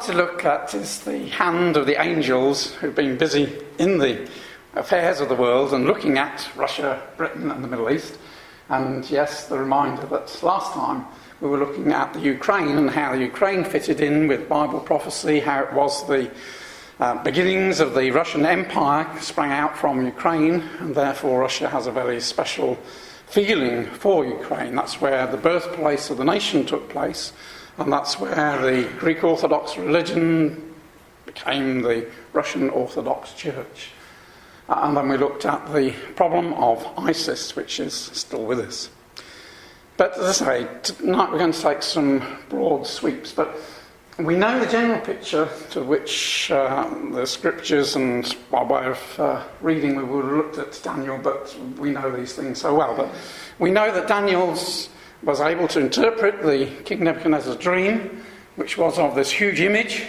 to look at is the hand of the angels who've been busy in the affairs of the world and looking at Russia, Britain and the Middle East. And yes, the reminder that last time we were looking at the Ukraine and how the Ukraine fitted in with Bible prophecy, how it was the beginnings of the Russian Empire sprang out from Ukraine, and therefore Russia has a very special feeling for Ukraine. That's where the birthplace of the nation took place, and that's where the Greek Orthodox religion became the Russian Orthodox Church. And then we looked at the problem of ISIS, which is still with us. But as I say, tonight we're going to take some broad sweeps, but we know the general picture to which the scriptures, and by way of reading we would have looked at Daniel, but we know these things so well. But we know that Daniel was able to interpret the King Nebuchadnezzar's dream, which was of this huge image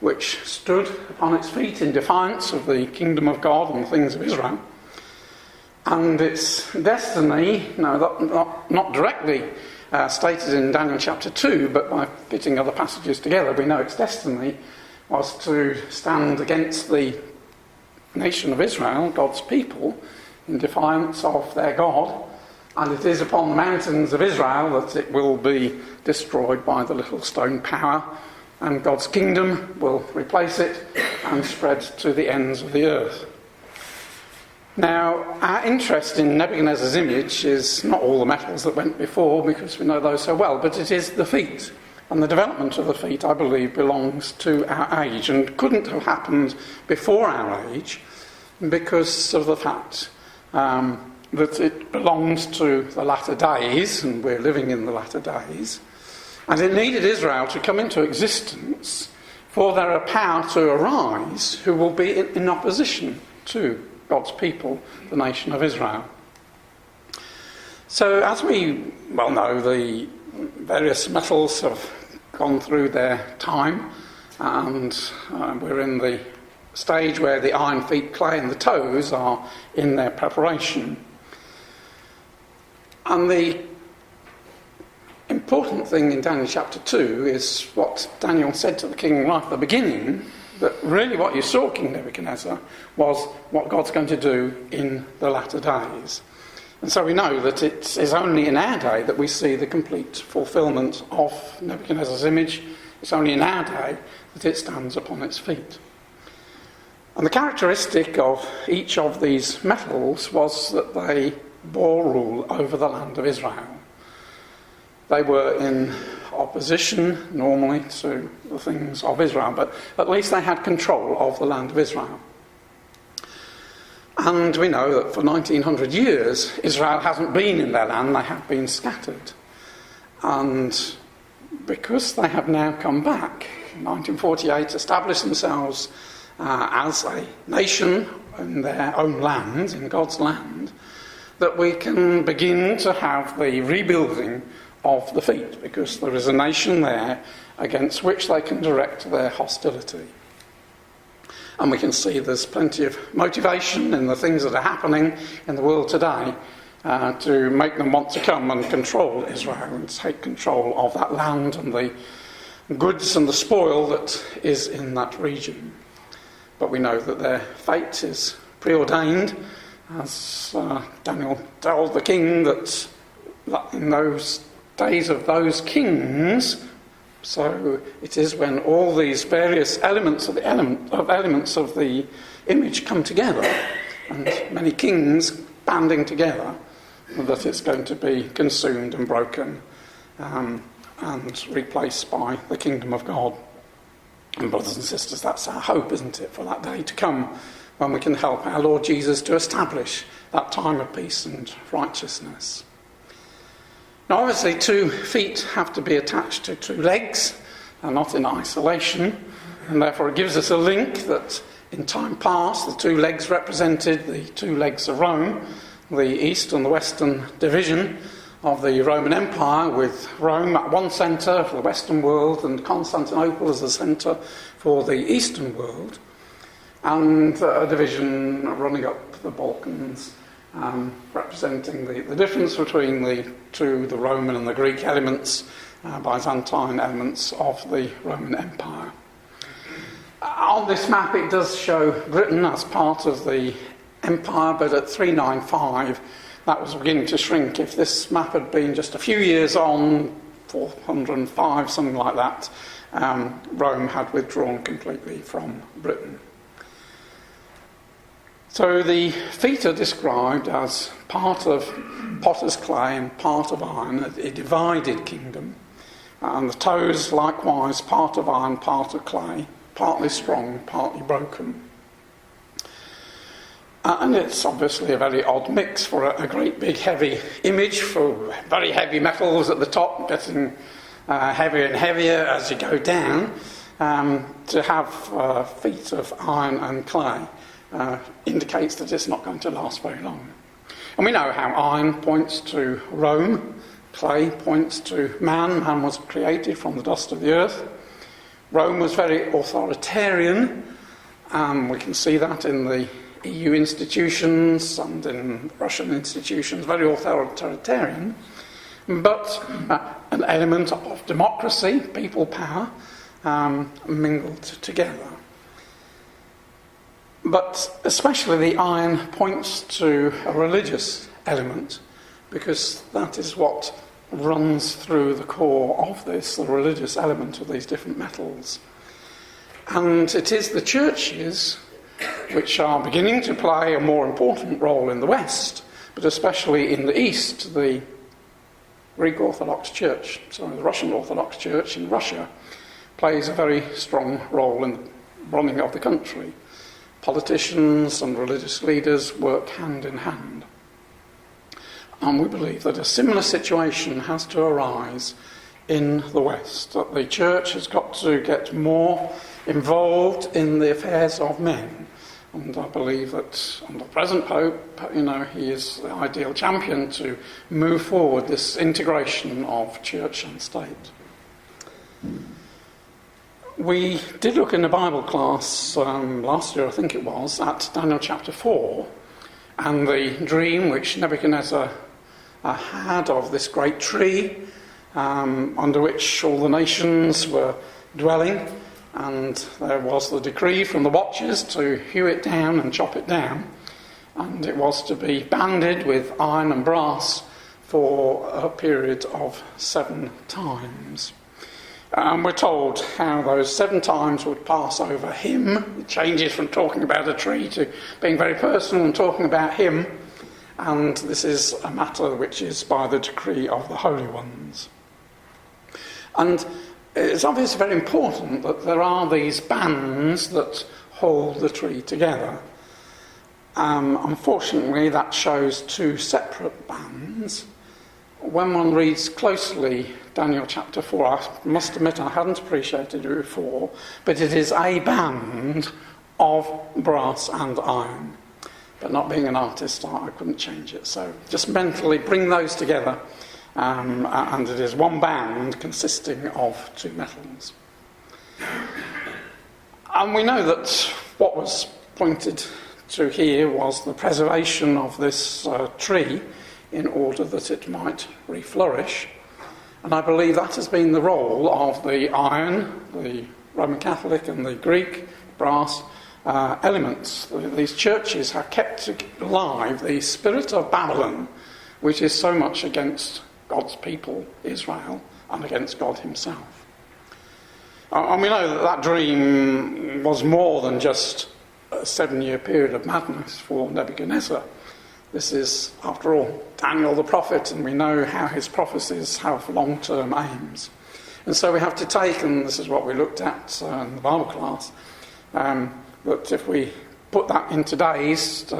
which stood upon its feet in defiance of the kingdom of God and the things of Israel. And its destiny, not directly stated in Daniel chapter 2, but by fitting other passages together, we know its destiny was to stand against the nation of Israel, God's people, in defiance of their God. And it is upon the mountains of Israel that it will be destroyed by the little stone power, and God's kingdom will replace it and spread to the ends of the earth. Now, our interest in Nebuchadnezzar's image is not all the metals that went before, because we know those so well, but it is the feet. And the development of the feet, I believe, belongs to our age and couldn't have happened before our age because of the fact that it belongs to the latter days, and we're living in the latter days. And it needed Israel to come into existence for there a power to arise who will be in opposition to God's people, the nation of Israel. So as we well know, the various metals have gone through their time, and we're in the stage where the iron feet, clay and the toes are in their preparation. And the important thing in Daniel chapter 2 is what Daniel said to the king right at the beginning, that really what you saw, King Nebuchadnezzar, was what God's going to do in the latter days. And so we know that it is only in our day that we see the complete fulfilment of Nebuchadnezzar's image. It's only in our day that it stands upon its feet. And the characteristic of each of these metals was that they bore rule over the land of Israel. They were in opposition normally to the things of Israel, but at least they had control of the land of Israel. And we know that for 1900 years Israel hasn't been in their land, they have been scattered. And because they have now come back, in 1948 established themselves as a nation in their own land, in God's land, that we can begin to have the rebuilding of the feet, because there is a nation there against which they can direct their hostility. And we can see there's plenty of motivation in the things that are happening in the world today to make them want to come and control Israel and take control of that land and the goods and the spoil that is in that region. But we know that their fate is preordained, as Daniel told the king that in those days of those kings, so it is when all these various elements of the image come together, and many kings banding together, that it's going to be consumed and broken and replaced by the kingdom of God. And brothers and sisters, that's our hope, isn't it, for that day to come when we can help our Lord Jesus to establish that time of peace and righteousness. Now obviously 2 feet have to be attached to 2 legs, and not in isolation, and therefore it gives us a link that in time past the 2 legs represented the 2 legs of Rome, the east and the western division of the Roman Empire, with Rome at one centre for the western world and Constantinople as the centre for the eastern world, and a division running up the Balkans, representing the difference between the Roman and the Greek elements, Byzantine elements of the Roman Empire. On this map it does show Britain as part of the empire, but at 395 that was beginning to shrink. If this map had been just a few years on, 405, something like that, Rome had withdrawn completely from Britain. So the feet are described as part of potter's clay and part of iron, a divided kingdom. And the toes, likewise, part of iron, part of clay, partly strong, partly broken. And it's obviously a very odd mix for a great big heavy image, for very heavy metals at the top, getting heavier and heavier as you go down, to have feet of iron and clay. Indicates that it's not going to last very long. And we know how iron points to Rome, clay points to man. Man was created from the dust of the earth. Rome was very authoritarian. We can see that in the EU institutions and in Russian institutions, very authoritarian. But an element of democracy, people power, mingled together. But especially the iron points to a religious element, because that is what runs through the core of this, the religious element of these different metals. And it is the churches which are beginning to play a more important role in the West, but especially in the East, the Greek Orthodox Church, the Russian Orthodox Church in Russia, plays a very strong role in the running of the country. Politicians and religious leaders work hand in hand. And we believe that a similar situation has to arise in the West, that the church has got to get more involved in the affairs of men. And I believe that under the present Pope, he is the ideal champion to move forward this integration of church and state. We did look in the Bible class last year, I think it was, at Daniel chapter 4, and the dream which Nebuchadnezzar had of this great tree under which all the nations were dwelling, and there was the decree from the watchers to hew it down and chop it down, and it was to be banded with iron and brass for a period of 7 times. And we're told how those 7 times would pass over him. It changes from talking about a tree to being very personal and talking about him. And this is a matter which is by the decree of the holy ones. And it's obviously very important that there are these bands that hold the tree together. Unfortunately, that shows 2 separate bands. When one reads closely Daniel chapter 4, I must admit I hadn't appreciated it before, but it is a band of brass and iron. But not being an artist, I couldn't change it. So just mentally bring those together, and it is one band consisting of 2 metals. And we know that what was pointed to here was the preservation of this tree in order that it might reflourish. And I believe that has been the role of the iron, the Roman Catholic and the Greek brass elements. These churches have kept alive the spirit of Babylon, which is so much against God's people, Israel, and against God himself. And we know that that dream was more than just a 7-year period of madness for Nebuchadnezzar. This is, after all, Daniel the prophet, and we know how his prophecies have long-term aims. And so we have to take, and this is what we looked at in the Bible class, that if we put that into days,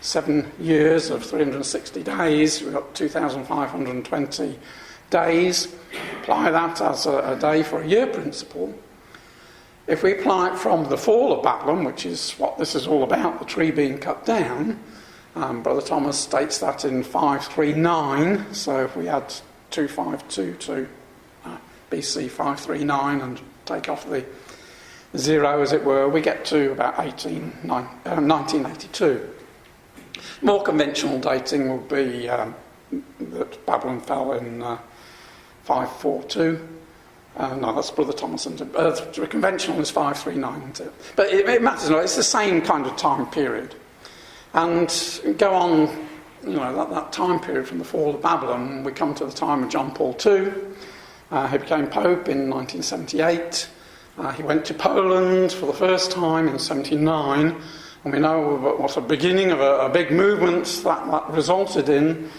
7 years of 360 days, we've got 2,520 days. Apply that as a day for a year principle. If we apply it from the fall of Babylon, which is what this is all about, the tree being cut down, Brother Thomas states that in 539, so if we add 252 to BC 539 and take off the 0, as it were, we get to about 1982. More conventional dating would be that Babylon fell in 542, No, that's Brother Thomason. The conventional is 539. But it matters not. It's the same kind of time period. And go on, that time period from the fall of Babylon, we come to the time of John Paul II. He became Pope in 1978. He went to Poland for the first time in 79. And we know what a beginning of a big movement that resulted in.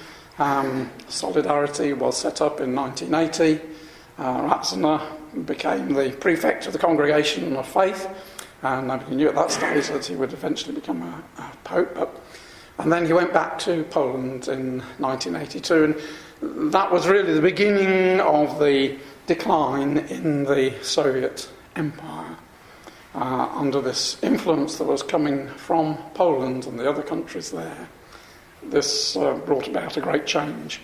Solidarity was set up in 1980. Ratzinger became the prefect of the Congregation of Faith, and nobody knew at that stage that he would eventually become a pope. And then he went back to Poland in 1982, and that was really the beginning of the decline in the Soviet Empire. Under this influence that was coming from Poland and the other countries there, this brought about a great change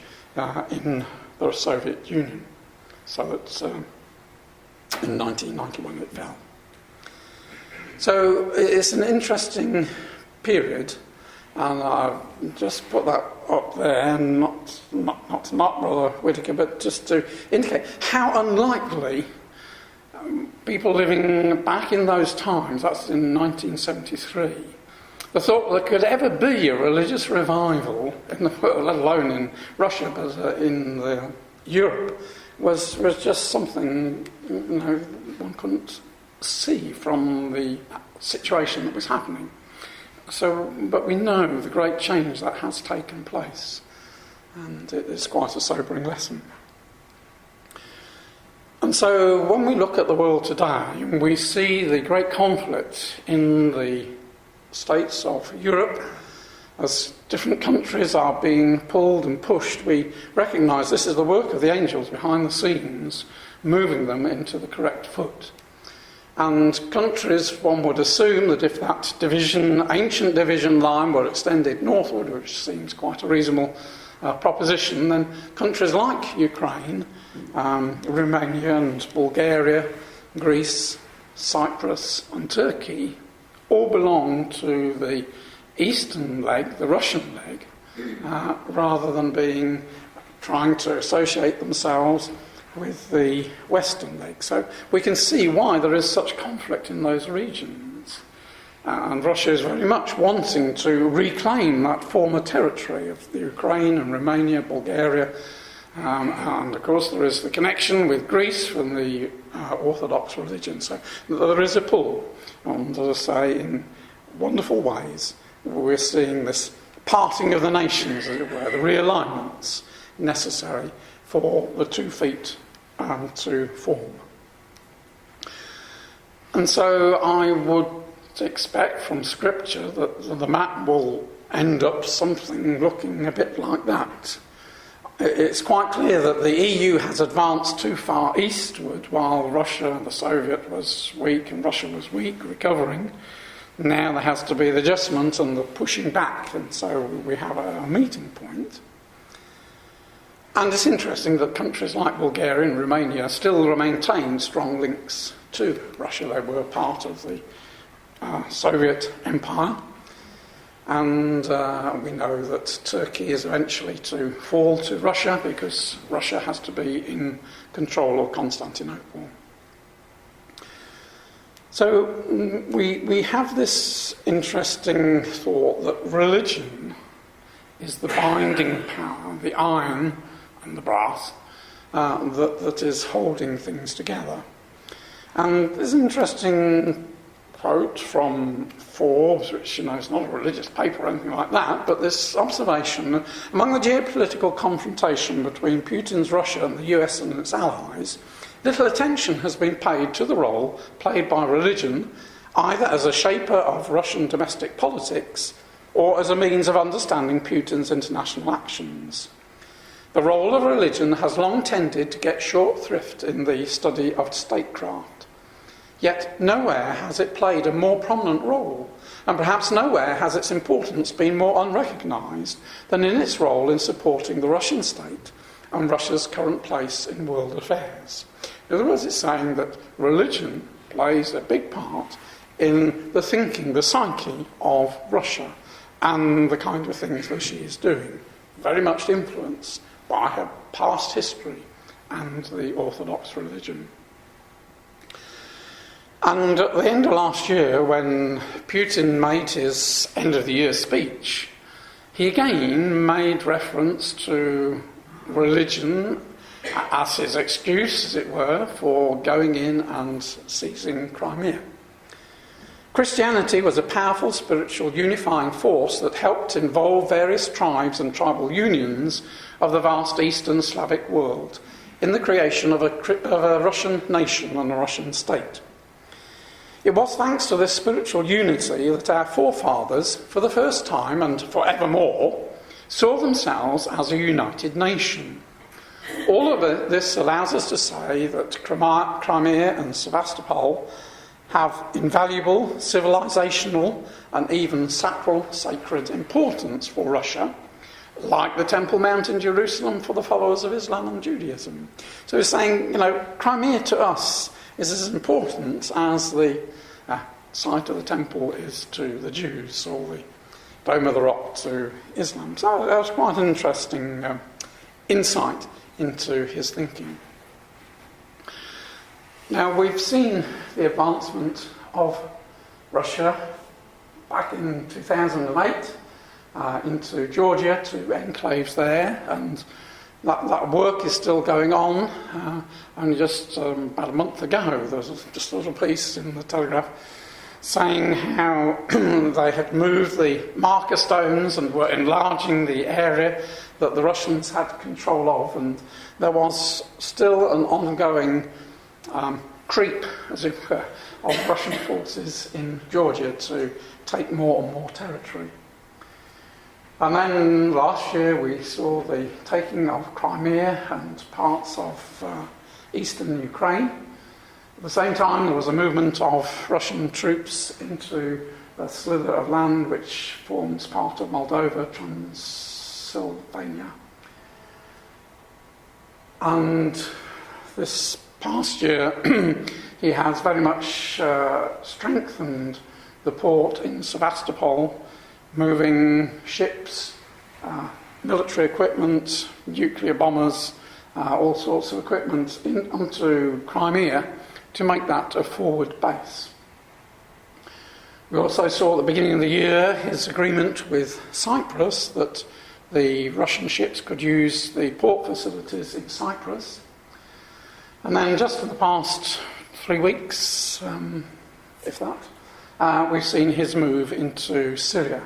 in the Soviet Union. So that in 1991 it fell. So it's an interesting period, and I've just put that up there, and not to mock Brother Whitaker, but just to indicate how unlikely people living back in those times, that's in 1973, the thought there could ever be a religious revival, in the, let alone in Russia, but in Europe, was just something one couldn't see from the situation that was happening. So, but we know the great change that has taken place, and it is quite a sobering lesson. And so when we look at the world today, we see the great conflict in the states of Europe. As different countries are being pulled and pushed, we recognise this is the work of the angels behind the scenes, moving them into the correct foot. And countries, one would assume that if that ancient division line were extended northward, which seems quite a reasonable proposition, then countries like Ukraine, Romania and Bulgaria, Greece, Cyprus and Turkey all belong to the eastern leg, the Russian leg, rather than trying to associate themselves with the western leg. So we can see why there is such conflict in those regions. And Russia is very much wanting to reclaim that former territory of the Ukraine and Romania, Bulgaria, and of course there is the connection with Greece from the Orthodox religion. So there is a pull, and as I say, in wonderful ways, we're seeing this parting of the nations, as it were, the realignments necessary for the 2 feet to form. And so I would expect from Scripture that the map will end up something looking a bit like that. It's quite clear that the EU has advanced too far eastward while Russia, the Soviet, was weak and Russia was weak, recovering. Now there has to be the adjustment and the pushing back, and so we have a meeting point. And it's interesting that countries like Bulgaria and Romania still maintain strong links to Russia. They were part of the Soviet Empire. And we know that Turkey is eventually to fall to Russia because Russia has to be in control of Constantinople. So we have this interesting thought that religion is the binding power, the iron and the brass, that is holding things together. And there's an interesting quote from Forbes, which is not a religious paper or anything like that, but this observation: among the geopolitical confrontation between Putin's Russia and the US and its allies, little attention has been paid to the role played by religion, either as a shaper of Russian domestic politics or as a means of understanding Putin's international actions. The role of religion has long tended to get short shrift in the study of statecraft. Yet nowhere has it played a more prominent role, and perhaps nowhere has its importance been more unrecognised than in its role in supporting the Russian state and Russia's current place in world affairs. In other words, it's saying that religion plays a big part in the thinking, the psyche of Russia and the kind of things that she is doing, very much influenced by her past history and the Orthodox religion. And at the end of last year, when Putin made his end-of-the-year speech, he again made reference to religion as his excuse, as it were, for going in and seizing Crimea. Christianity was a powerful spiritual unifying force that helped involve various tribes and tribal unions of the vast Eastern Slavic world in the creation of a Russian nation and a Russian state. It was thanks to this spiritual unity that our forefathers, for the first time and forevermore, saw themselves as a united nation. All of this allows us to say that Crimea and Sevastopol have invaluable civilizational and even sacral sacred importance for Russia, like the Temple Mount in Jerusalem for the followers of Islam and Judaism. So he's saying, Crimea to us is as important as the site of the temple is to the Jews, or the Dome of the Rock to Islam. So that was quite an interesting insight into his thinking. Now, we've seen the advancement of Russia back in 2008 into Georgia, to enclaves there, and that work is still going on. Only just about a month ago, there was just a little piece in the Telegraph saying how they had moved the marker stones and were enlarging the area that the Russians had control of, and there was still an ongoing creep, as it were, of Russian forces in Georgia to take more and more territory. And then last year we saw the taking of Crimea and parts of eastern Ukraine. At the same time, there was a movement of Russian troops into a slither of land which forms part of Moldova, Transylvania. And this past year, he has very much strengthened the port in Sevastopol, moving ships, military equipment, nuclear bombers, all sorts of equipment onto Crimea to make that a forward base. We also saw at the beginning of the year his agreement with Cyprus that the Russian ships could use the port facilities in Cyprus. And then just for the past 3 weeks, if that, we've seen his move into Syria.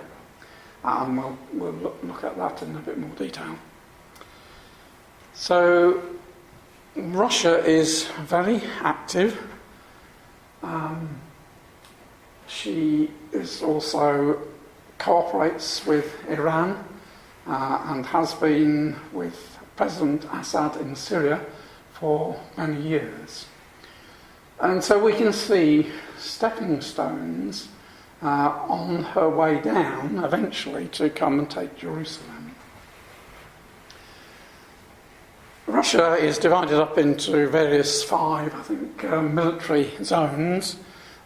And we'll look at that in a bit more detail. So Russia is very active. She is also cooperates with Iran and has been with President Assad in Syria for many years. And so we can see stepping stones on her way down eventually to come and take Jerusalem. Russia is divided up into various 5, military zones,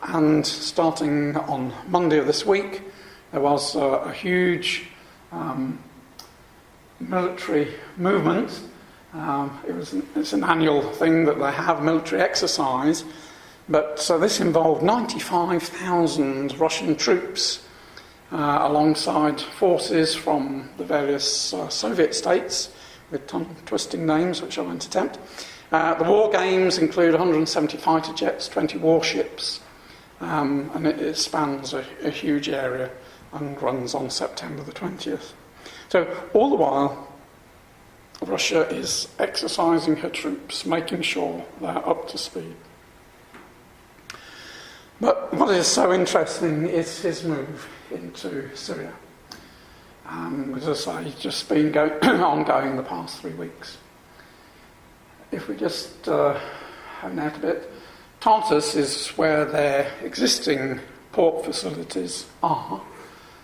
and starting on Monday of this week, there was a huge military movement. It's an annual thing that they have, military exercise, but so this involved 95,000 Russian troops alongside forces from the various Soviet states, with tongue-twisting names, which I won't attempt. The war games include 170 fighter jets, 20 warships, and it spans a huge area and runs on September the 20th. So all the while, Russia is exercising her troops, making sure they're up to speed. But what is so interesting is his move into Syria. As I say, it's just been ongoing the past 3 weeks. If we just hone out a bit, Tartus is where their existing port facilities are.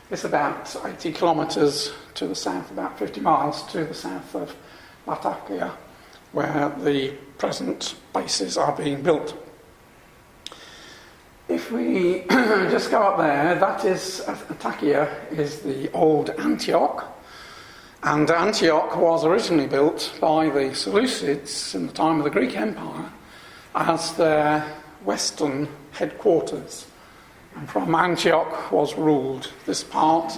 It's about 80 kilometres to the south, about 50 miles to the south of Latakia, where the present bases are being built. If we just go up there, that is, Latakia is the old Antioch, and Antioch was originally built by the Seleucids in the time of the Greek Empire as their western headquarters. And from Antioch was ruled this part,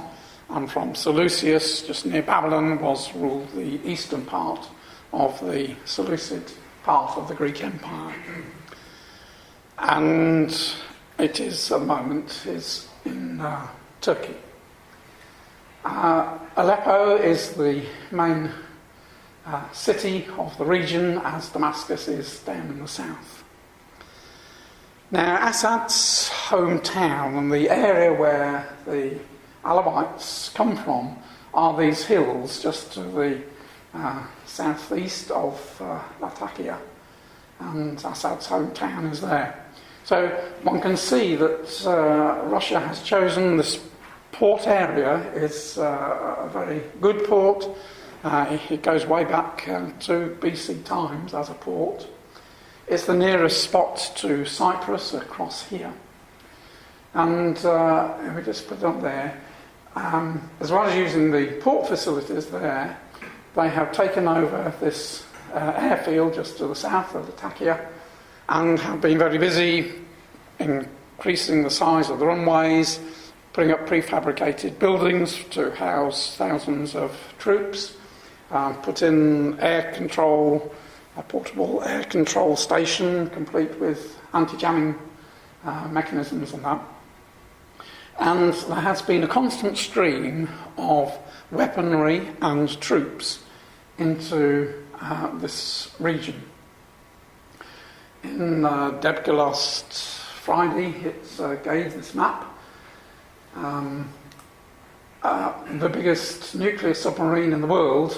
and from Seleucus, just near Babylon, was ruled the eastern part of the Seleucid part of the Greek Empire. And it is, at the moment, is in Turkey. Aleppo is the main city of the region, as Damascus is down in the south. Now, Assad's hometown and the area where the Alawites come from are these hills just to the southeast of Latakia, and Assad's hometown is there. So one can see that Russia has chosen this port area. Is a very good port. It goes way back to BC times as a port. It's the nearest spot to Cyprus across here. And we just put it up there. As well as using the port facilities there, they have taken over this airfield just to the south of Latakia and have been very busy increasing the size of the runways, putting up prefabricated buildings to house thousands of troops, put in air control, a portable air control station complete with anti-jamming mechanisms and that. And there has been a constant stream of weaponry and troops into this region. In Debka last Friday, it gave this map. The biggest nuclear submarine in the world,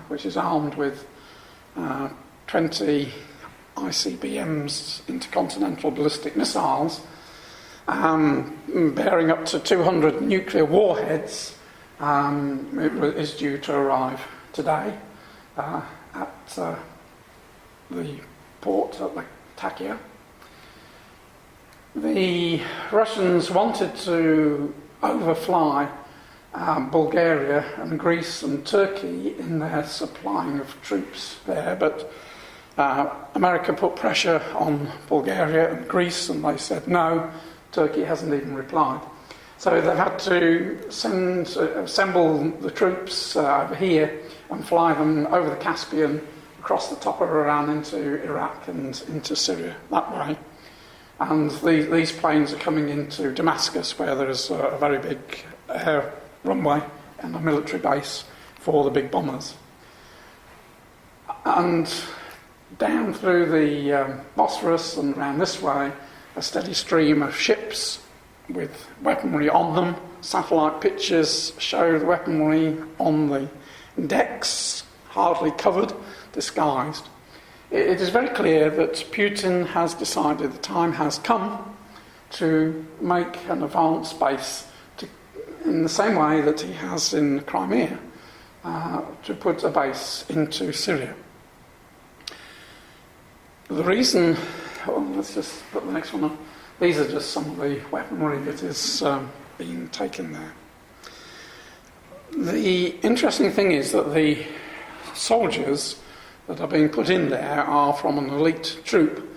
which is armed with 20 ICBMs, intercontinental ballistic missiles, bearing up to 200 nuclear warheads, is due to arrive today at the port at Latakia. The Russians wanted to overfly Bulgaria and Greece and Turkey in their supplying of troops there, but America put pressure on Bulgaria and Greece and they said no. Turkey hasn't even replied. So they've had to assemble the troops over here and fly them over the Caspian, across the top of Iran into Iraq and into Syria that way. And these planes are coming into Damascus, where there is a very big air runway and a military base for the big bombers. And down through the Bosphorus and around this way, a steady stream of ships with weaponry on them. Satellite pictures show the weaponry on the decks, hardly covered, disguised. It is very clear that Putin has decided the time has come to make an advanced base in the same way that he has in Crimea, to put a base into Syria. The reason, let's just put the next one up. These are just some of the weaponry that is being taken there. The interesting thing is that the soldiers that are being put in there are from an elite troop,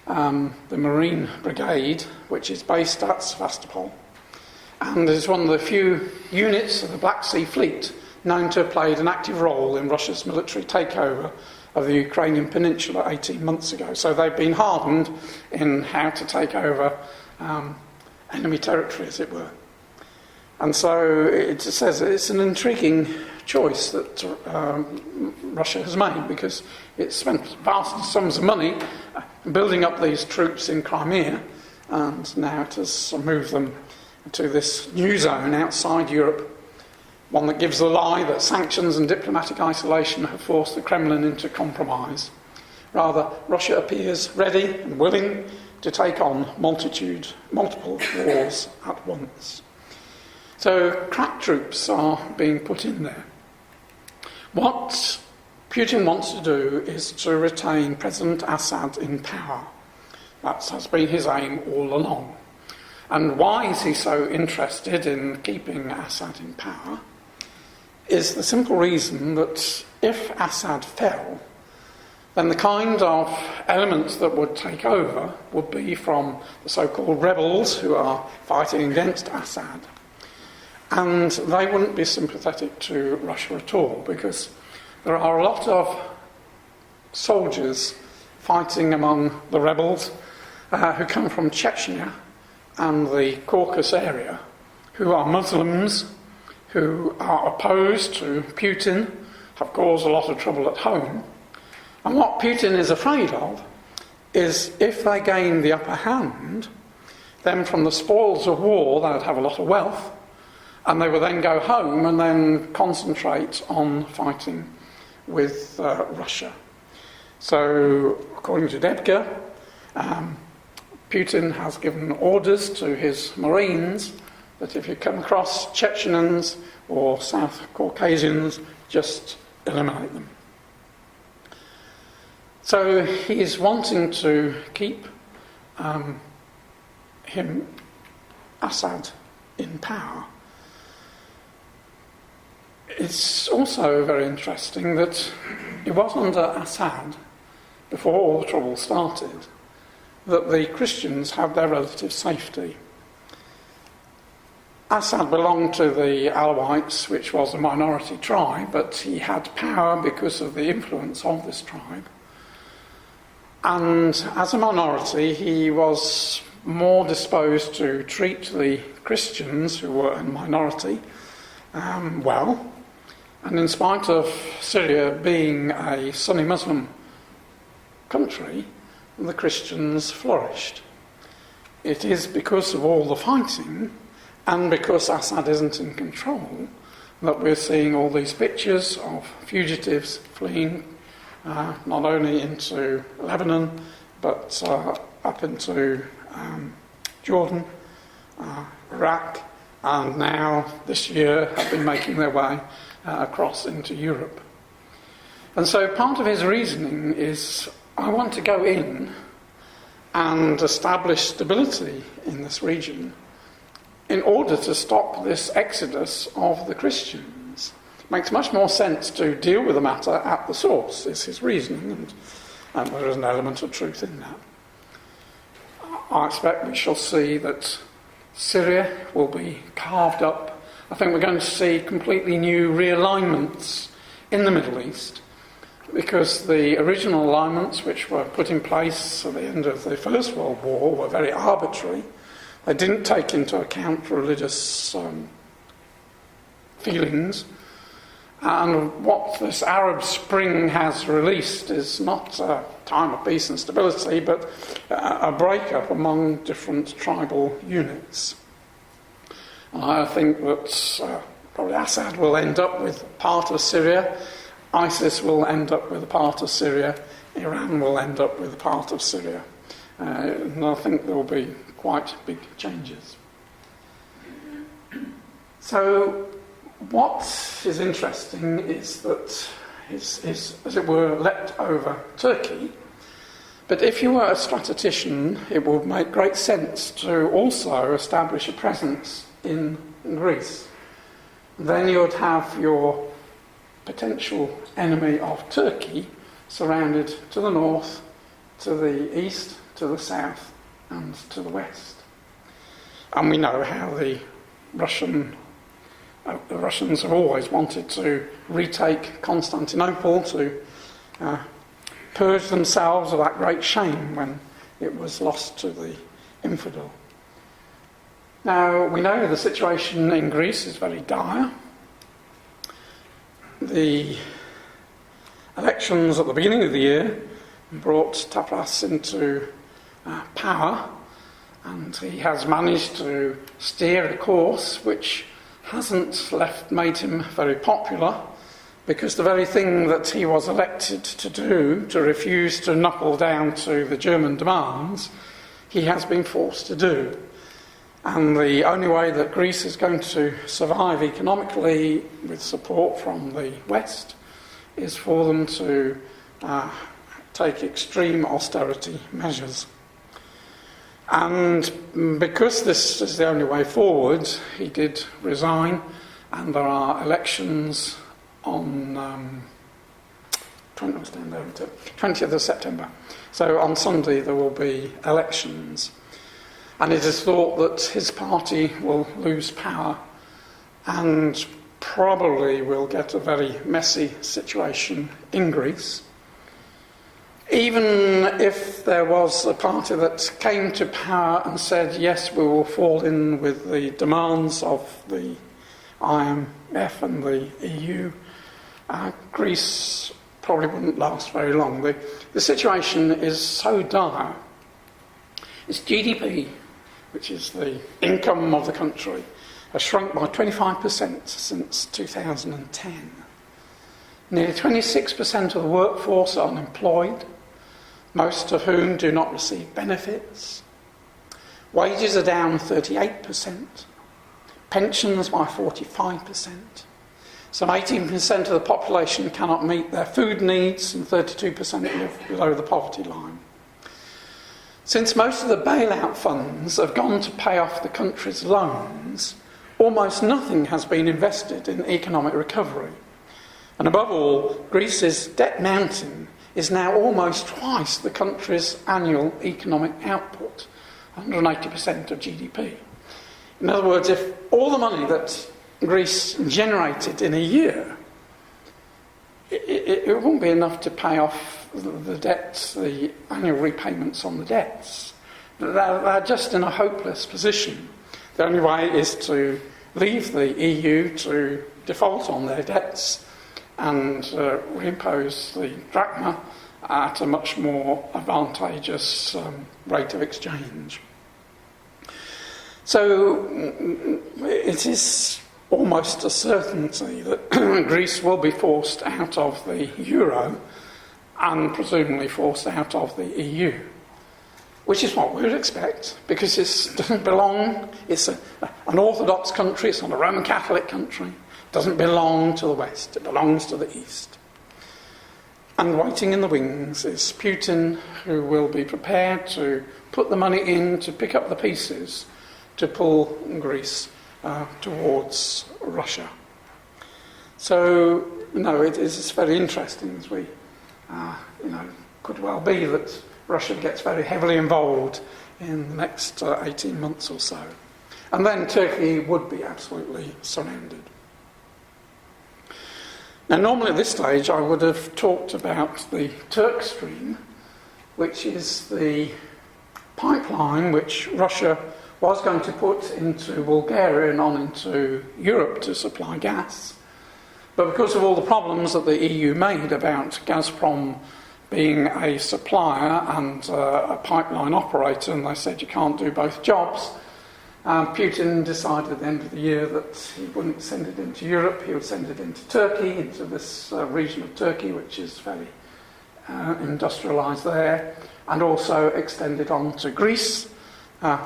the Marine Brigade, which is based at Sevastopol, and is one of the few units of the Black Sea Fleet known to have played an active role in Russia's military takeover of the Ukrainian peninsula 18 months ago. So they've been hardened in how to take over enemy territory, as it were. And so it says it's an intriguing choice that Russia has made, because it spent vast sums of money building up these troops in Crimea, and now it has moved them to this new zone outside Europe, one that gives the lie that sanctions and diplomatic isolation have forced the Kremlin into compromise. Rather, Russia appears ready and willing to take on multiple wars at once. So crack troops are being put in there. What Putin wants to do is to retain President Assad in power. That has been his aim all along. And why is he so interested in keeping Assad in power? Is the simple reason that if Assad fell, then the kind of elements that would take over would be from the so-called rebels who are fighting against Assad. And they wouldn't be sympathetic to Russia at all, because there are a lot of soldiers fighting among the rebels who come from Chechnya and the Caucasus area, who are Muslims, who are opposed to Putin, have caused a lot of trouble at home. And what Putin is afraid of is if they gain the upper hand, then from the spoils of war they would have a lot of wealth, and they would then go home and then concentrate on fighting with Russia. So, according to Debka, Putin has given orders to his Marines that if you come across Chechens or South Caucasians, just eliminate them. So he is wanting to keep Assad in power. It's also very interesting that it was under Assad, before all the trouble started, that the Christians had their relative safety. Assad belonged to the Alawites, which was a minority tribe, but he had power because of the influence of this tribe. And as a minority, he was more disposed to treat the Christians, who were a minority, well. And in spite of Syria being a Sunni Muslim country, the Christians flourished. It is because of all the fighting and because Assad isn't in control that we're seeing all these pictures of fugitives fleeing not only into Lebanon but up into Jordan, Iraq, and now this year have been making their way across into Europe. And so part of his reasoning is, I want to go in and establish stability in this region in order to stop this exodus of the Christians. It makes much more sense to deal with the matter at the source, is his reasoning, and there is an element of truth in that. I expect we shall see that Syria will be carved up. I think we're going to see completely new realignments in the Middle East, because the original alignments which were put in place at the end of the First World War were very arbitrary. They didn't take into account religious feelings. And what this Arab Spring has released is not a time of peace and stability, but a breakup among different tribal units. I think that probably Assad will end up with part of Syria, ISIS will end up with a part of Syria, Iran will end up with a part of Syria. And I think there will be quite big changes. So what is interesting is that is, as it were, leapt over Turkey. But if you were a statistician, it would make great sense to also establish a presence in Greece. Then you would have your potential enemy of Turkey surrounded to the north, to the east, to the south, and to the west. And we know how the Russians have always wanted to retake Constantinople, to purge themselves of that great shame when it was lost to the infidel. Now, we know the situation in Greece is very dire. The elections at the beginning of the year brought Tsipras into power, and he has managed to steer a course which hasn't made him very popular, because the very thing that he was elected to do, to refuse to knuckle down to the German demands, he has been forced to do. And the only way that Greece is going to survive economically with support from the West is for them to take extreme austerity measures. And because this is the only way forward, he did resign, and there are elections on 20th of September. So on Sunday there will be elections. And it is thought that his party will lose power and probably will get a very messy situation in Greece. Even if there was a party that came to power and said, yes, we will fall in with the demands of the IMF and the EU, Greece probably wouldn't last very long. The situation is so dire. Its GDP, which is the income of the country, has shrunk by 25% since 2010. Nearly 26% of the workforce are unemployed, most of whom do not receive benefits. Wages are down 38%, pensions by 45%. Some 18% of the population cannot meet their food needs and 32% live below the poverty line. Since most of the bailout funds have gone to pay off the country's loans, almost nothing has been invested in economic recovery. And above all, Greece's debt mountain is now almost twice the country's annual economic output, 180% of GDP. In other words, if all the money that Greece generated in a year, it won't be enough to pay off the debts, the annual repayments on the debts. They're just in a hopeless position. The only way is to leave the EU to default on their debts and reimpose the drachma at a much more advantageous rate of exchange. So it is almost a certainty that Greece will be forced out of the euro and presumably forced out of the EU, which is what we would expect, because it doesn't belong, it's an Orthodox country, it's not a Roman Catholic country, it doesn't belong to the West, it belongs to the East. And waiting in the wings is Putin, who will be prepared to put the money in to pick up the pieces to pull Greece towards Russia. So, it is very interesting, as we, could well be that Russia gets very heavily involved in the next 18 months or so. And then Turkey would be absolutely surrounded. Now, normally at this stage I would have talked about the Turk Stream, which is the pipeline which Russia was going to put into Bulgaria and on into Europe to supply gas. But because of all the problems that the EU made about Gazprom being a supplier and a pipeline operator, and they said you can't do both jobs, Putin decided at the end of the year that he wouldn't send it into Europe, he would send it into Turkey, into this region of Turkey, which is very industrialised there, and also extend it on to Greece,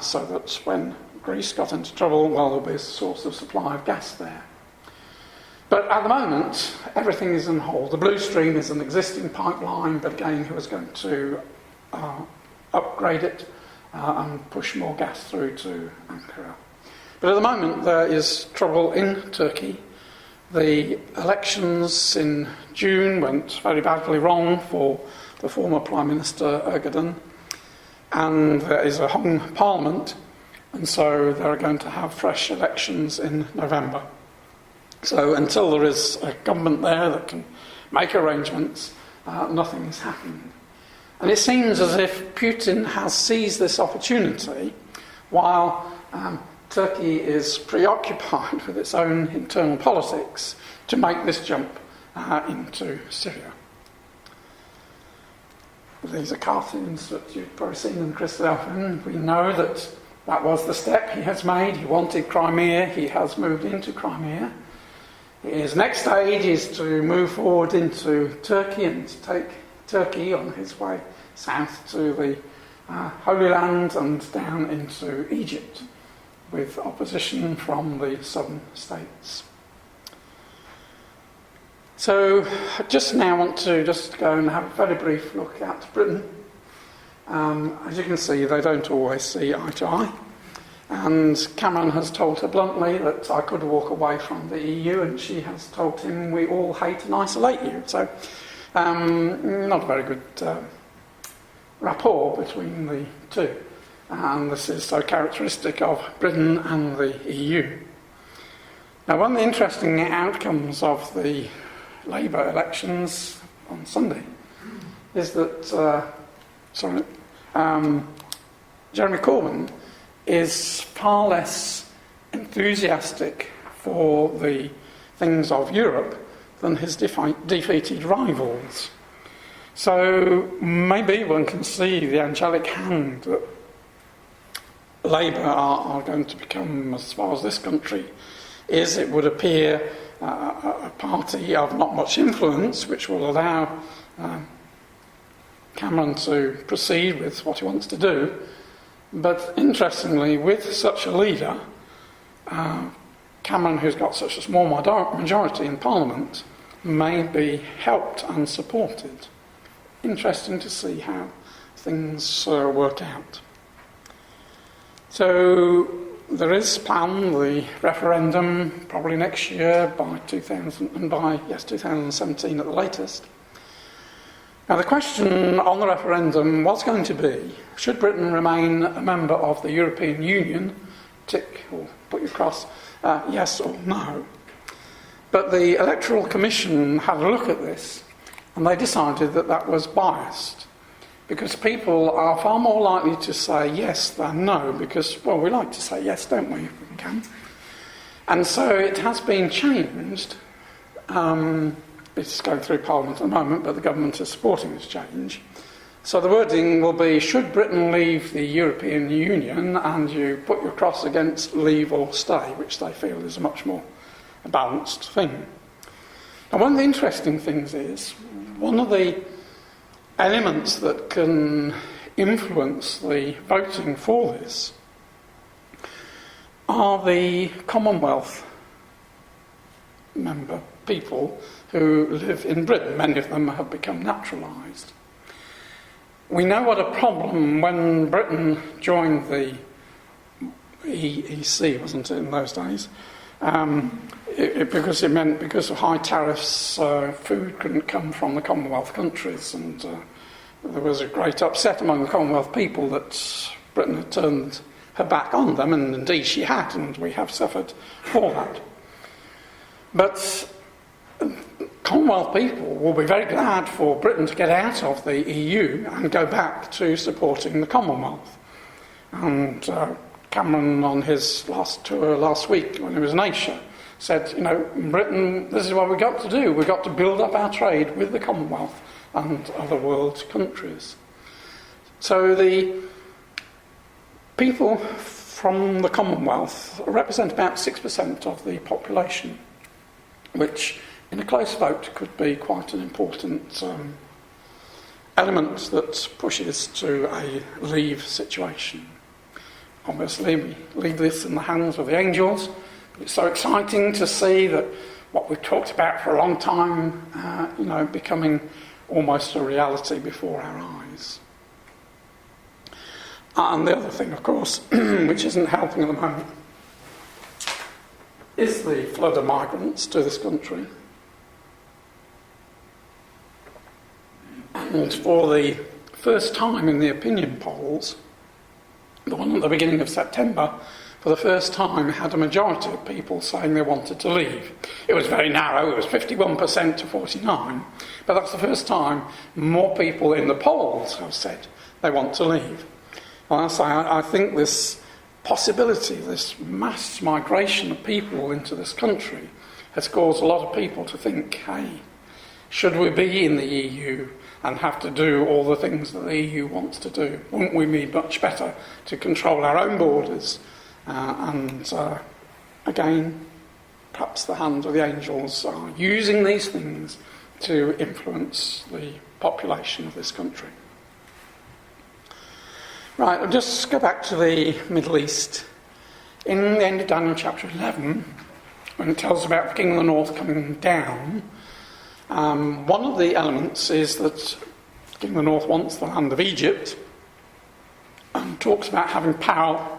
so that when Greece got into trouble, there'll be a source of supply of gas there. But at the moment, everything is on hold. The Blue Stream is an existing pipeline, but again, he was going to upgrade it and push more gas through to Ankara. But at the moment, there is trouble in Turkey. The elections in June went very badly wrong for the former Prime Minister Erdogan, and there is a hung parliament, and so they're going to have fresh elections in November. So until there is a government there that can make arrangements, nothing is happening. And it seems as if Putin has seized this opportunity while Turkey is preoccupied with its own internal politics to make this jump into Syria. These are cartoons that you've probably seen in Christopher. We know that that was the step he has made. He wanted Crimea, he has moved into Crimea. His next stage is to move forward into Turkey and to take Turkey on his way south to the Holy Land and down into Egypt, with opposition from the southern states. So I just now want to just go and have a very brief look at Britain. As you can see, they don't always see eye to eye. And Cameron has told her bluntly that I could walk away from the EU, and she has told him we all hate and isolate you. So Not a very good rapport between the two. And this is so characteristic of Britain and the EU. Now, one of the interesting outcomes of the Labour elections on Sunday is that Jeremy Corbyn is far less enthusiastic for the things of Europe than his defeated rivals. So maybe one can see the angelic hand that Labour are going to become as far as this country is. It would appear a party of not much influence, which will allow Cameron to proceed with what he wants to do. But interestingly, with such a leader, Cameron, who's got such a small majority in Parliament, may be helped and supported. Interesting to see how things work out. So there is planned the referendum probably next year by 2017 at the latest. Now the question on the referendum was going to be, should Britain remain a member of the European Union? Tick or put your cross, yes or no. But the Electoral Commission had a look at this and they decided that that was biased, because people are far more likely to say yes than no, because, well, we like to say yes, don't we, if we can. And so it has been changed. It's going through Parliament at the moment, but the government is supporting this change. So the wording will be, should Britain leave the European Union, and you put your cross against leave or stay, which they feel is a much more balanced thing. Now, one of the interesting things is, one of the elements that can influence the voting for this are the Commonwealth member people who live in Britain. Many of them have become naturalised. We know what a problem when Britain joined the EEC, wasn't it, in those days? Because it meant, because of high tariffs, food couldn't come from the Commonwealth countries, and there was a great upset among the Commonwealth people that Britain had turned her back on them, and indeed she had, and we have suffered for that. But Commonwealth people will be very glad for Britain to get out of the EU and go back to supporting the Commonwealth. And Cameron, on his last tour last week when he was in Asia, said, Britain, this is what we've got to do. We've got to build up our trade with the Commonwealth and other world countries. So the people from the Commonwealth represent about 6% of the population, which in a close vote could be quite an important element that pushes to a leave situation. Obviously, we leave this in the hands of the angels. It's so exciting to see that what we've talked about for a long time, becoming almost a reality before our eyes. And the other thing, of course, which isn't helping at the moment, is the flood of migrants to this country. And for the first time in the opinion polls, the one at the beginning of September, for the first time had a majority of people saying they wanted to leave. It was very narrow, it was 51% to 49%, but that's the first time more people in the polls have said they want to leave. And I think this possibility, this mass migration of people into this country has caused a lot of people to think, hey, should we be in the EU and have to do all the things that the EU wants to do? Wouldn't we be much better to control our own borders? Again, perhaps the hand of the angels are using these things to influence the population of this country. Right, I'll just go back to the Middle East. In the end of Daniel chapter 11, when it tells about the king of the north coming down, one of the elements is that the king of the north wants the land of Egypt and talks about having power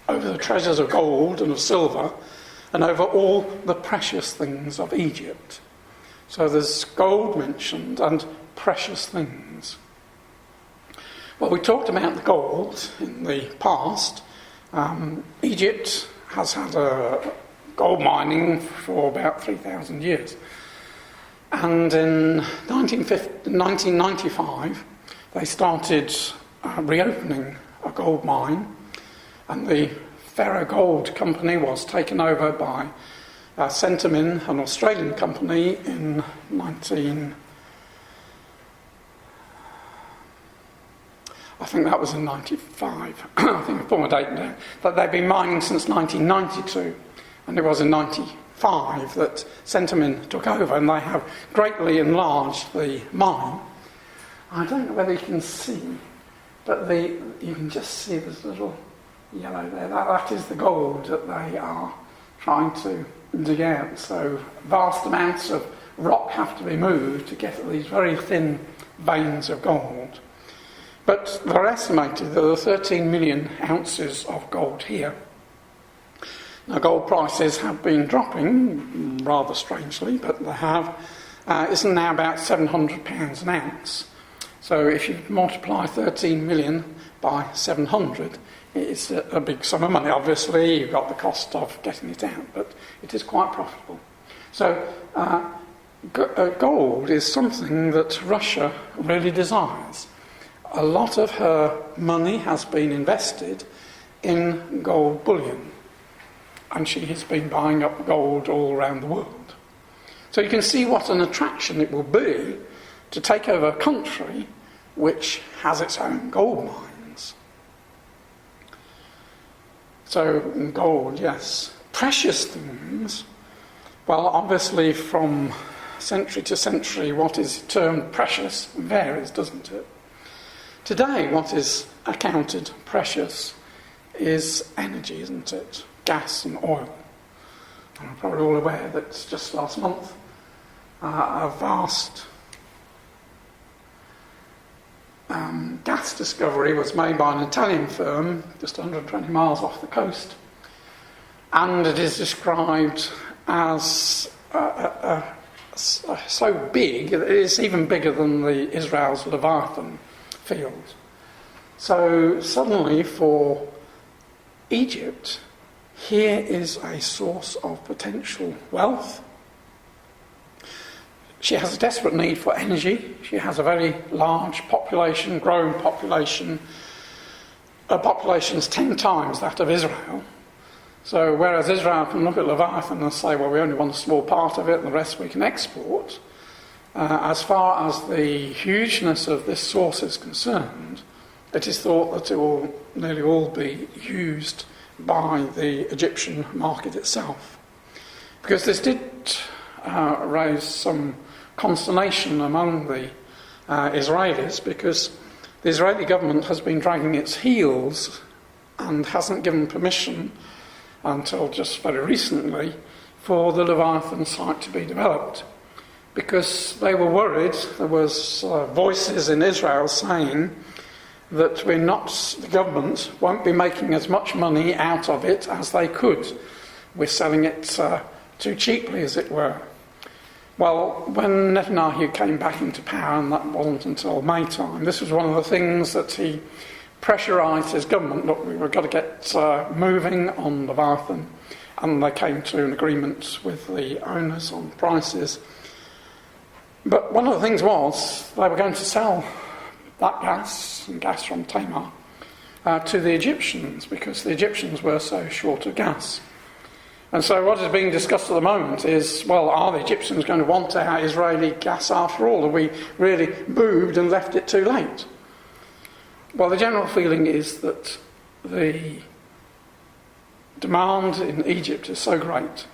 over the treasures of gold and of silver and over all the precious things of Egypt. So there's gold mentioned and precious things. Well, we talked about the gold in the past. Egypt has had gold mining for about 3,000 years. And in 1995, they started reopening a gold mine, and the Ferro Gold Company was taken over by Centamin, an Australian company, in I think that was in 95. I think I put my date down. But they've been mining since 1992, and it was in 95 that Centamin took over, and they have greatly enlarged the mine. I don't know whether you can see, but you can just see this little yellow there. That is the gold that they are trying to dig out. So vast amounts of rock have to be moved to get at these very thin veins of gold. But they're estimated that there are 13 million ounces of gold here. Now, gold prices have been dropping, rather strangely, but they have. It's now about £700 an ounce. So if you multiply 13 million by 700, it's a big sum of money. Obviously, you've got the cost of getting it out, but it is quite profitable. So gold is something that Russia really desires. A lot of her money has been invested in gold bullion, and she has been buying up gold all around the world. So you can see what an attraction it will be to take over a country which has its own gold mines. So gold, yes. Precious things, well, obviously from century to century what is termed precious varies, doesn't it? Today, what is accounted precious is energy, isn't it? Gas and oil. And I'm probably all aware that just last month, a vast gas discovery was made by an Italian firm just 120 miles off the coast. And it is described as so big, it is even bigger than Israel's Leviathan field. So suddenly for Egypt, here is a source of potential wealth. She has a desperate need for energy. She has a very large population, growing population. Her population's 10 times that of Israel. So whereas Israel can look at Leviathan and say, well, we only want a small part of it and the rest we can export, as far as the hugeness of this source is concerned, it is thought that it will nearly all be used by the Egyptian market itself. Because this did raise some consternation among the Israelis, because the Israeli government has been dragging its heels and hasn't given permission until just very recently for the Leviathan site to be developed. Because they were worried, there was voices in Israel saying that the government won't be making as much money out of it as they could. We're selling it too cheaply, as it were. Well, when Netanyahu came back into power, and that wasn't until May time, this was one of the things that he pressurised his government. Look, we've got to get moving on Leviathan. And they came to an agreement with the owners on prices. But one of the things was they were going to sell that gas, and gas from Tamar, to the Egyptians, because the Egyptians were so short of gas. And so what is being discussed at the moment is, well, are the Egyptians going to want our Israeli gas after all? Have we really boobed and left it too late? Well, the general feeling is that the demand in Egypt is so great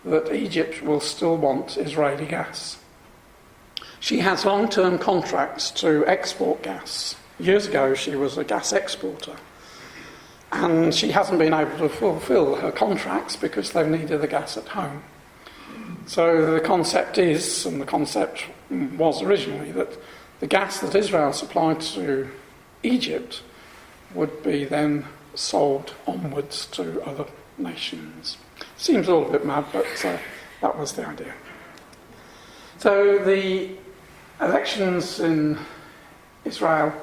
that Egypt will still want Israeli gas. She has long-term contracts to export gas. Years ago, she was a gas exporter. And she hasn't been able to fulfil her contracts because they've needed the gas at home. So the concept is, and the concept was originally, that the gas that Israel supplied to Egypt would be then sold onwards to other nations. Seems a little bit mad, but that was the idea. So the elections in Israel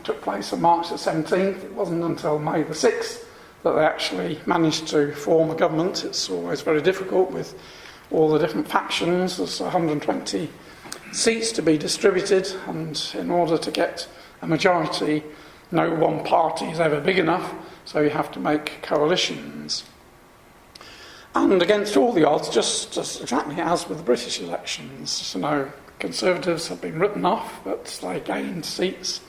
took place on March the 17th. It wasn't until May the 6th that they actually managed to form a government. It's always very difficult with all the different factions. There's 120 seats to be distributed, and in order to get a majority, no one party is ever big enough, so you have to make coalitions. And against all the odds, just exactly as with the British elections, Conservatives have been written off, but they gained seats.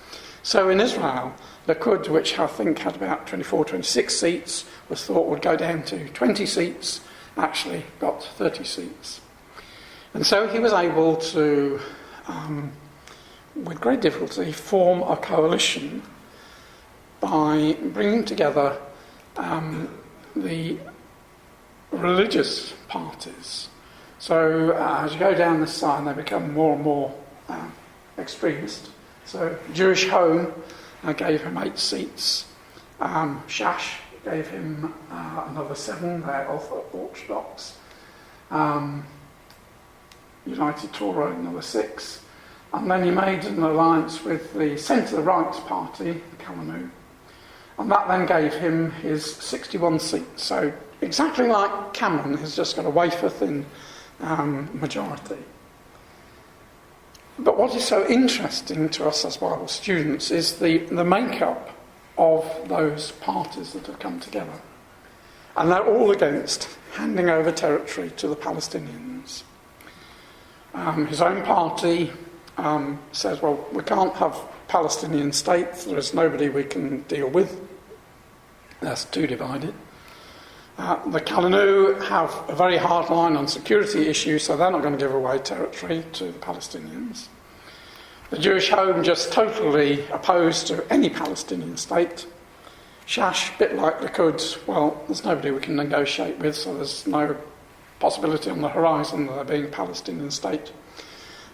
So in Israel, Likud, which I think had about 24, 26 seats, was thought would go down to 20 seats, actually got 30 seats. And so he was able to, with great difficulty, form a coalition by bringing together the religious parties. So as you go down this side, they become more and more extremist. So Jewish Home gave him 8 seats. Shash gave him another 7. They're Orthodox. United Torah another 6. And then he made an alliance with the centre-right party, the Kalanu. And that then gave him his 61 seats. So exactly like Cameron has just got a wafer-thin majority. But what is so interesting to us as Bible students is the makeup of those parties that have come together. And they're all against handing over territory to the Palestinians. His own party says, well, we can't have Palestinian states, there is nobody we can deal with. That's too divided. The Kalanu have a very hard line on security issues, so they're not going to give away territory to the Palestinians. The Jewish Home just totally opposed to any Palestinian state. Shash, a bit like Likud, well, there's nobody we can negotiate with, so there's no possibility on the horizon of there being a Palestinian state.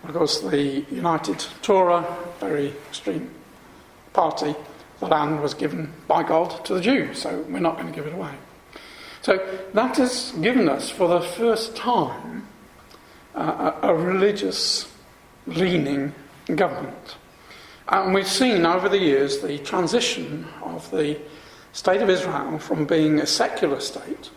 Of course, the United Torah, very extreme party, the land was given by God to the Jews, so we're not going to give it away. So that has given us, for the first time, a religious leaning government. And we've seen over the years the transition of the State of Israel from being a secular state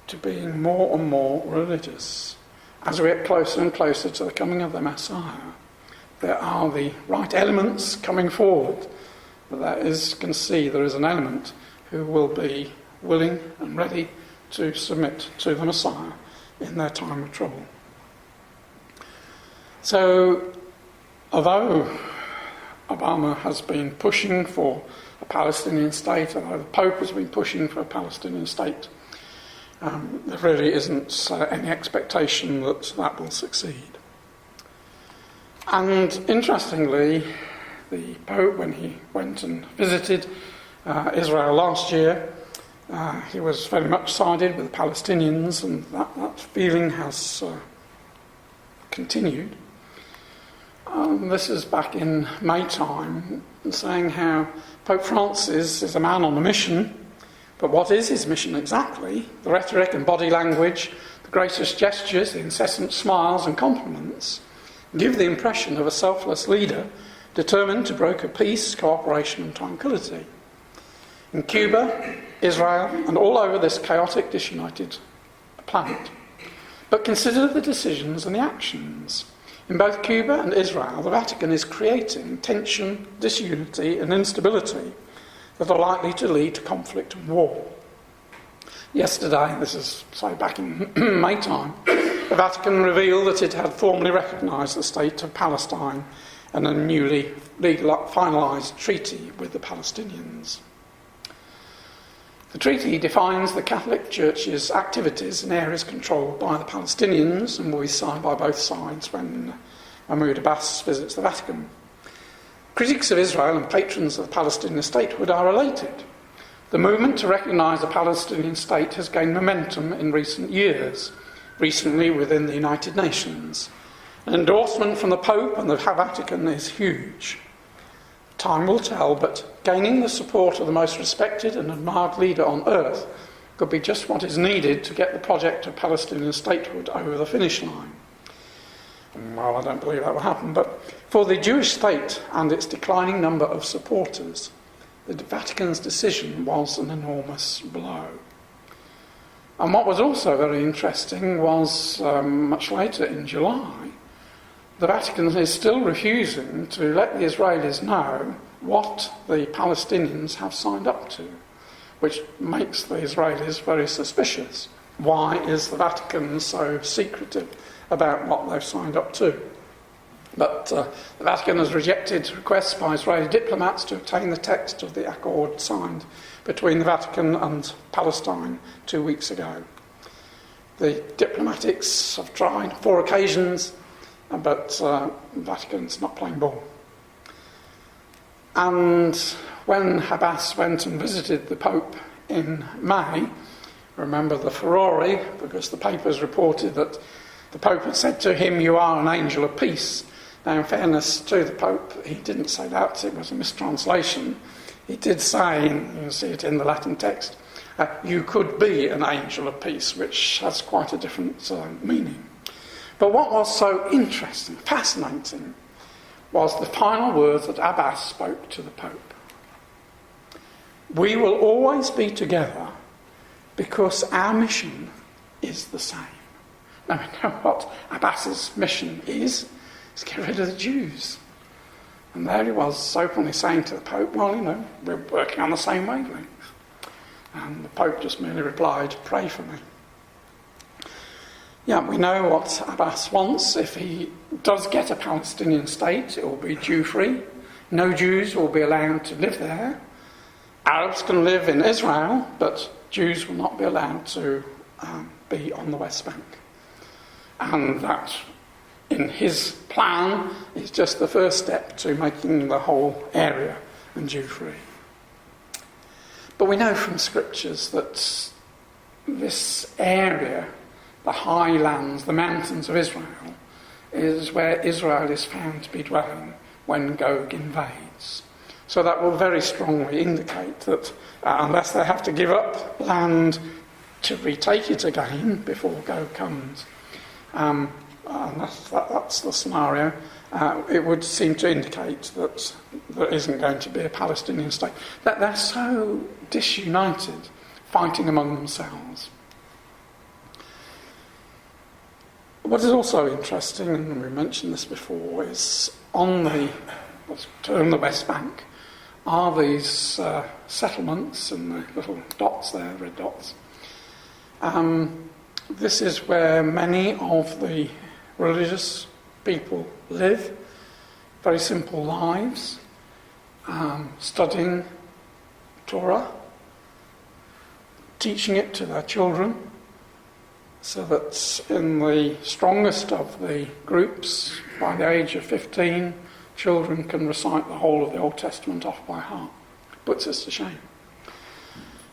to being more and more religious. As we get closer and closer to the coming of the Messiah, there are the right elements coming forward. But there is an element who will be willing and ready to submit to the Messiah in their time of trouble. So, although Obama has been pushing for a Palestinian state, although the Pope has been pushing for a Palestinian state, there really isn't any expectation that that will succeed. And interestingly, the Pope, when he went and visited Israel last year, he was very much sided with the Palestinians, and that feeling has continued. This is back in May time, saying how Pope Francis is a man on a mission, but what is his mission exactly? The rhetoric and body language, the gracious gestures, the incessant smiles and compliments give the impression of a selfless leader determined to broker peace, cooperation and tranquility. In Cuba, Israel, and all over this chaotic, disunited planet. But consider the decisions and the actions. In both Cuba and Israel, the Vatican is creating tension, disunity and instability that are likely to lead to conflict and war. Yesterday, this is, back in May time, the Vatican revealed that it had formally recognised the state of Palestine and a newly finalised treaty with the Palestinians. The treaty defines the Catholic Church's activities in areas controlled by the Palestinians and will be signed by both sides when Mahmoud Abbas visits the Vatican. Critics of Israel and patrons of the Palestinian statehood are elated. The movement to recognise a Palestinian state has gained momentum in recent years, recently within the United Nations. An endorsement from the Pope and the Vatican is huge. Time will tell, but gaining the support of the most respected and admired leader on earth could be just what is needed to get the project of Palestinian statehood over the finish line. Well, I don't believe that will happen, but for the Jewish state and its declining number of supporters, the Vatican's decision was an enormous blow. And what was also very interesting was, much later in July, the Vatican is still refusing to let the Israelis know what the Palestinians have signed up to, which makes the Israelis very suspicious. Why is the Vatican so secretive about what they've signed up to? But the Vatican has rejected requests by Israeli diplomats to obtain the text of the accord signed between the Vatican and Palestine 2 weeks ago. The diplomatics have tried 4 occasions, but the Vatican's not playing ball. And when Abbas went and visited the Pope in May, remember the furore, because the papers reported that the Pope had said to him, "You are an angel of peace." Now, in fairness to the Pope, he didn't say that, it was a mistranslation. He did say, and you see it in the Latin text, "You could be an angel of peace," which has quite a different meaning. But what was so interesting, fascinating, was the final words that Abbas spoke to the Pope. "We will always be together because our mission is the same." Now we know what Abbas's mission is. It's get rid of the Jews. And there he was openly saying to the Pope, "Well, we're working on the same wavelength." And the Pope just merely replied, "Pray for me." Yeah, we know what Abbas wants. If he does get a Palestinian state, it will be Jew-free. No Jews will be allowed to live there. Arabs can live in Israel, but Jews will not be allowed to be on the West Bank. And that, in his plan, is just the first step to making the whole area Jew-free. But we know from scriptures that this area, the highlands, the mountains of Israel, is where Israel is found to be dwelling when Gog invades. So that will very strongly indicate that unless they have to give up land to retake it again before Gog comes, and that's the scenario, it would seem to indicate that there isn't going to be a Palestinian state. That they're so disunited, fighting among themselves. What is also interesting, and we mentioned this before, is on what's termed the West Bank, are these settlements and the little dots there, red dots. This is where many of the religious people live, very simple lives, studying Torah, teaching it to their children, so that in the strongest of the groups, by the age of 15, children can recite the whole of the Old Testament off by heart. Puts us to shame.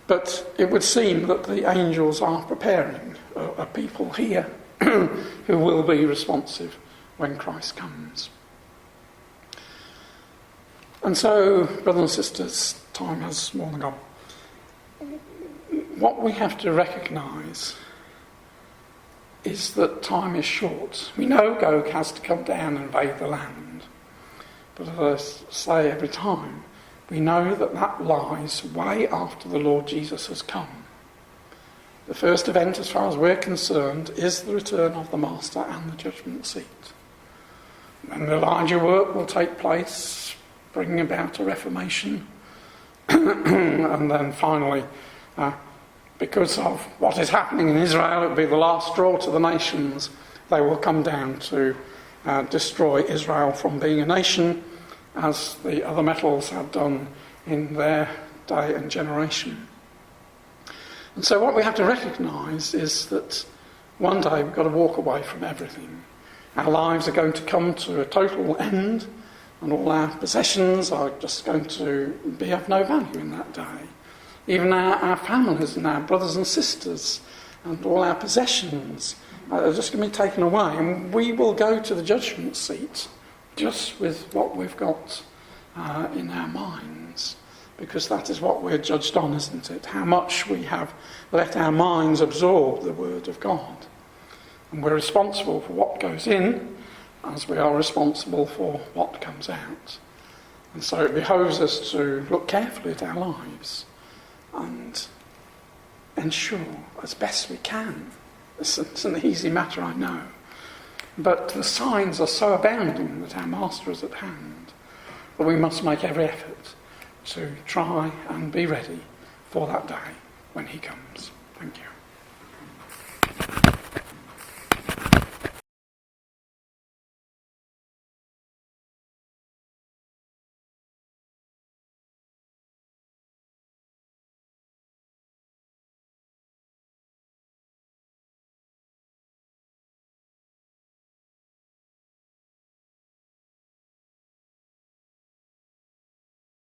But it would seem that the angels are preparing a people here who will be responsive when Christ comes. And so, brothers and sisters, time has more than gone. What we have to recognise is that time is short. We know Gog has to come down and invade the land. But as I say every time, we know that that lies way after the Lord Jesus has come. The first event, as far as we're concerned, is the return of the Master and the judgment seat. Then the larger work will take place, bringing about a reformation. And then finally, because of what is happening in Israel, it will be the last straw to the nations. They will come down to destroy Israel from being a nation, as the other metals have done in their day and generation. And so what we have to recognise is that one day we've got to walk away from everything. Our lives are going to come to a total end, and all our possessions are just going to be of no value in that day. Even our families and our brothers and sisters and all our possessions are just going to be taken away, and we will go to the judgment seat just with what we've got in our minds, because that is what we're judged on, isn't it? How much we have let our minds absorb the Word of God. And we're responsible for what goes in, as we are responsible for what comes out. And so it behoves us to look carefully at our lives and ensure as best we can. It's an easy matter, I know. But the signs are so abounding that our Master is at hand that we must make every effort to try and be ready for that day when he comes. Thank you.